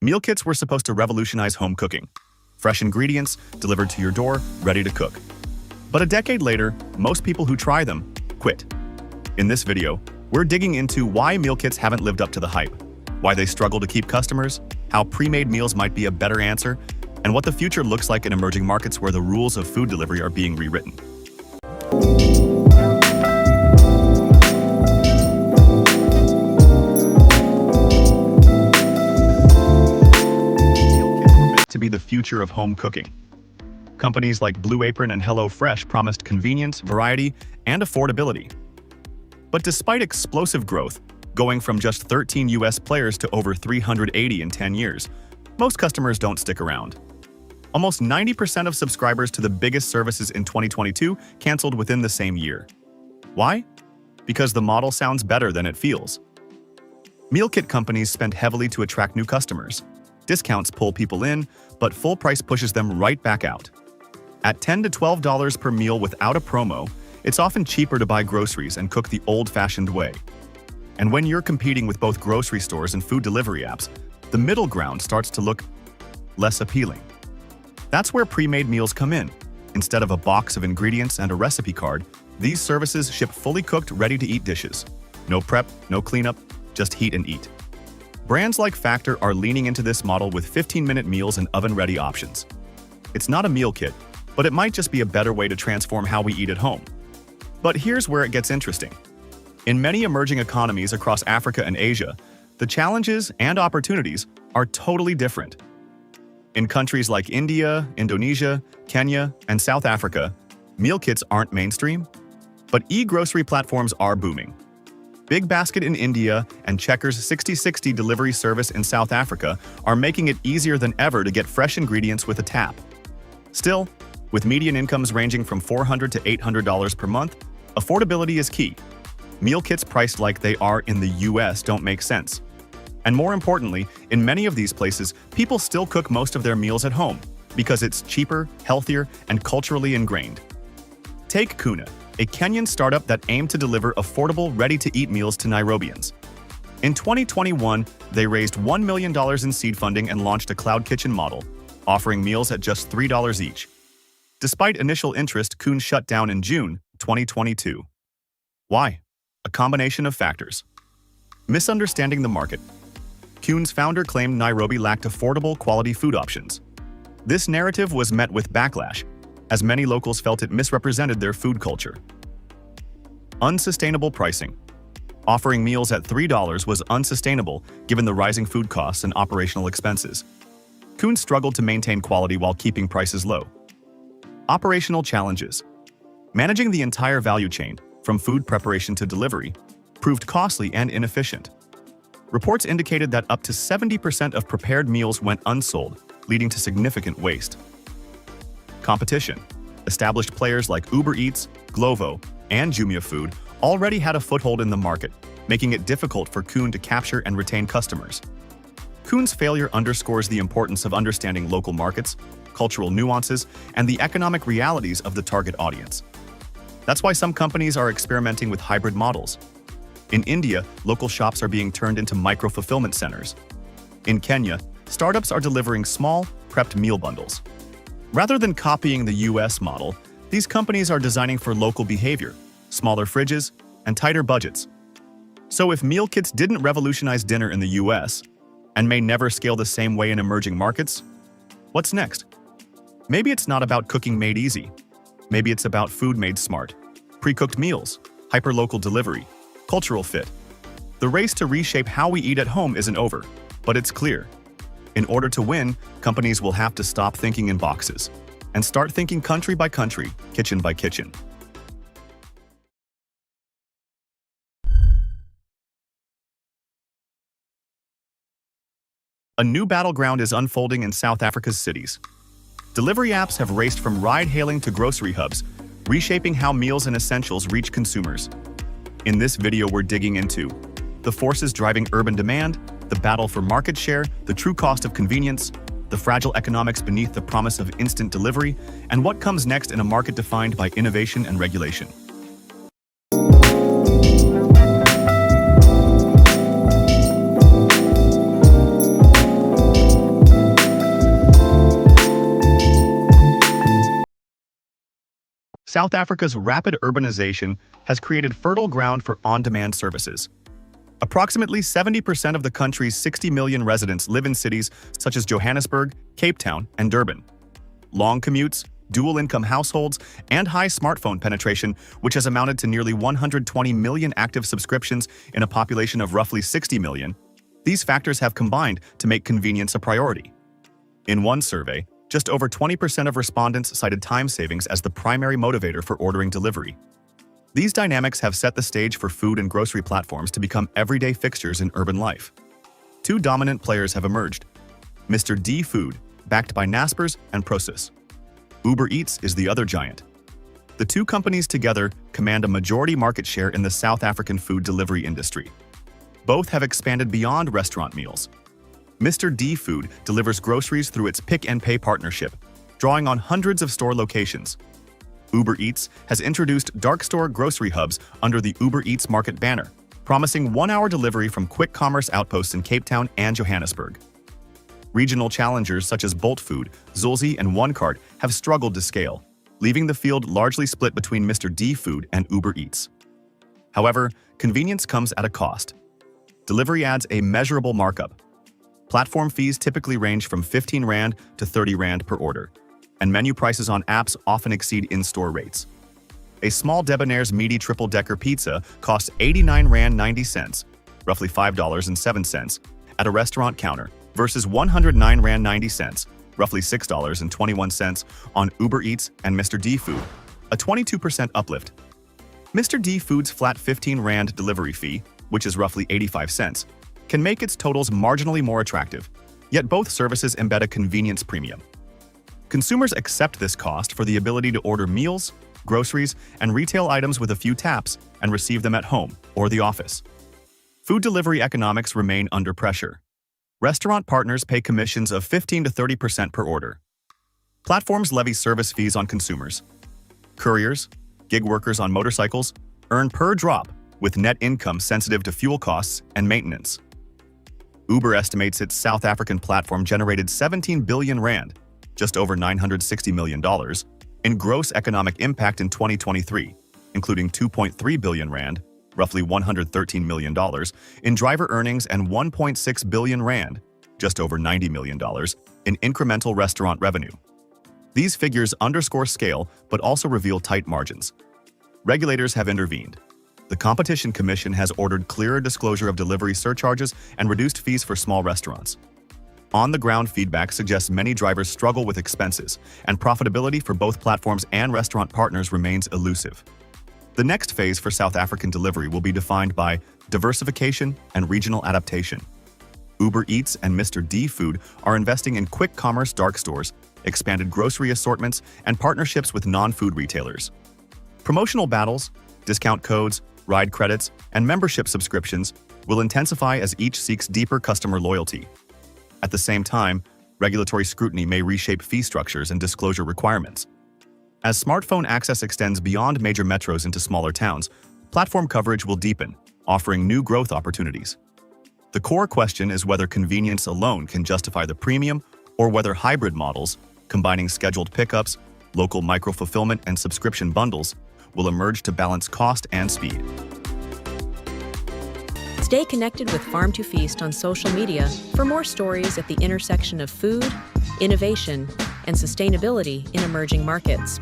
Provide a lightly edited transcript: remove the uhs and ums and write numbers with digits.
Meal kits were supposed to revolutionize home cooking. Fresh ingredients delivered to your door, ready to cook. But a decade later, most people who try them quit. In this video, we're digging into why meal kits haven't lived up to the hype, why they struggle to keep customers, how pre-made meals might be a better answer, and what the future looks like in emerging markets where the rules of food delivery are being rewritten. To be the future of home cooking. Companies like Blue Apron and HelloFresh promised convenience, variety, and affordability. But despite explosive growth, going from just 13 US players to over 380 in 10 years, most customers don't stick around. Almost 90% of subscribers to the biggest services in 2022 canceled within the same year. Why? Because the model sounds better than it feels. Meal kit companies spend heavily to attract new customers. Discounts pull people in, but full price pushes them right back out. At $10 to $12 per meal without a promo, it's often cheaper to buy groceries and cook the old-fashioned way. And when you're competing with both grocery stores and food delivery apps, the middle ground starts to look less appealing. That's where pre-made meals come in. Instead of a box of ingredients and a recipe card, these services ship fully cooked, ready-to-eat dishes. No prep, no cleanup, just heat and eat. Brands like Factor are leaning into this model with 15-minute meals and oven-ready options. It's not a meal kit, but it might just be a better way to transform how we eat at home. But here's where it gets interesting. In many emerging economies across Africa and Asia, the challenges and opportunities are totally different. In countries like India, Indonesia, Kenya, and South Africa, meal kits aren't mainstream, but e-grocery platforms are booming. Big Basket in India and Checkers 60/60 delivery service in South Africa are making it easier than ever to get fresh ingredients with a tap. Still, with median incomes ranging from $400 to $800 per month, affordability is key. Meal kits priced like they are in the US don't make sense. And more importantly, in many of these places, people still cook most of their meals at home because it's cheaper, healthier, and culturally ingrained. Take Kune, a Kenyan startup that aimed to deliver affordable, ready-to-eat meals to Nairobians. In 2021, they raised $1 million in seed funding and launched a cloud kitchen model, offering meals at just $3 each. Despite initial interest, Kune shut down in June 2022. Why? A combination of factors. Misunderstanding the market. Kune's founder claimed Nairobi lacked affordable, quality food options. This narrative was met with backlash, as many locals felt it misrepresented their food culture. Unsustainable pricing. Offering meals at $3 was unsustainable given the rising food costs and operational expenses. Kune struggled to maintain quality while keeping prices low. Operational challenges. Managing the entire value chain, from food preparation to delivery, proved costly and inefficient. Reports indicated that up to 70% of prepared meals went unsold, leading to significant waste. Competition. Established players like UberEats, Glovo, and Jumia Food already had a foothold in the market, making it difficult for Kune to capture and retain customers. Kune's failure underscores the importance of understanding local markets, cultural nuances, and the economic realities of the target audience. That's why some companies are experimenting with hybrid models. In India, local shops are being turned into micro-fulfillment centers. In Kenya, startups are delivering small, prepped meal bundles. Rather than copying the US model, these companies are designing for local behavior, smaller fridges, and tighter budgets. So if meal kits didn't revolutionize dinner in the US, and may never scale the same way in emerging markets, what's next? Maybe it's not about cooking made easy. Maybe it's about food made smart. Pre-cooked meals, hyper-local delivery, cultural fit. The race to reshape how we eat at home isn't over, but it's clear. In order to win, companies will have to stop thinking in boxes and start thinking country by country, kitchen by kitchen. A new battleground is unfolding in South Africa's cities. Delivery apps have raced from ride-hailing to grocery hubs, reshaping how meals and essentials reach consumers. In this video, we're digging into the forces driving urban demand, the battle for market share, the true cost of convenience, the fragile economics beneath the promise of instant delivery, and what comes next in a market defined by innovation and regulation. South Africa's rapid urbanization has created fertile ground for on-demand services. Approximately 70% of the country's 60 million residents live in cities such as Johannesburg, Cape Town, and Durban. Long commutes, dual-income households, and high smartphone penetration, which has amounted to nearly 120 million active subscriptions in a population of roughly 60 million, these factors have combined to make convenience a priority. In one survey, just over 20% of respondents cited time savings as the primary motivator for ordering delivery. These dynamics have set the stage for food and grocery platforms to become everyday fixtures in urban life. Two dominant players have emerged: Mr. D Food, backed by Naspers and Prosus. Uber Eats is the other giant. The two companies together command a majority market share in the South African food delivery industry. Both have expanded beyond restaurant meals. Mr. D Food delivers groceries through its Pick and Pay partnership, drawing on hundreds of store locations. Uber Eats has introduced dark store grocery hubs under the Uber Eats Market banner, promising one-hour delivery from quick commerce outposts in Cape Town and Johannesburg. Regional challengers such as Bolt Food, Zulzi, and OneCart have struggled to scale, leaving the field largely split between Mr. D Food and Uber Eats. However, convenience comes at a cost. Delivery adds a measurable markup. Platform fees typically range from 15 Rand to 30 Rand per order, and menu prices on apps often exceed in-store rates. A small Debonaire's meaty triple-decker pizza costs 89 Rand 90 cents, roughly $5.07, at a restaurant counter, versus 109 Rand 90 cents, roughly $6.21, on Uber Eats and Mr. D Food, a 22% uplift. Mr. D Food's flat 15 Rand delivery fee, which is roughly 85 cents, can make its totals marginally more attractive, yet both services embed a convenience premium. Consumers accept this cost for the ability to order meals, groceries, and retail items with a few taps and receive them at home or the office. Food delivery economics remain under pressure. Restaurant partners pay commissions of 15 to 30% per order. Platforms levy service fees on consumers. Couriers, gig workers on motorcycles, earn per drop, with net income sensitive to fuel costs and maintenance. Uber estimates its South African platform generated 17 billion Rand, just over $960 million, in gross economic impact in 2023, including 2.3 billion Rand, roughly $113 million, in driver earnings and 1.6 billion Rand, just over $90 million, in incremental restaurant revenue. These figures underscore scale but also reveal tight margins. Regulators have intervened. The Competition Commission has ordered clearer disclosure of delivery surcharges and reduced fees for small restaurants. On-the-ground feedback suggests many drivers struggle with expenses, and profitability for both platforms and restaurant partners remains elusive. The next phase for South African delivery will be defined by diversification and regional adaptation. Uber Eats and Mr. D Food are investing in quick commerce dark stores, expanded grocery assortments, and partnerships with non-food retailers. Promotional battles, discount codes, ride credits, and membership subscriptions will intensify as each seeks deeper customer loyalty. At the same time, regulatory scrutiny may reshape fee structures and disclosure requirements. As smartphone access extends beyond major metros into smaller towns, platform coverage will deepen, offering new growth opportunities. The core question is whether convenience alone can justify the premium, or whether hybrid models, combining scheduled pickups, local micro-fulfillment, and subscription bundles, will emerge to balance cost and speed. Stay connected with Farm2Feast on social media for more stories at the intersection of food, innovation, and sustainability in emerging markets.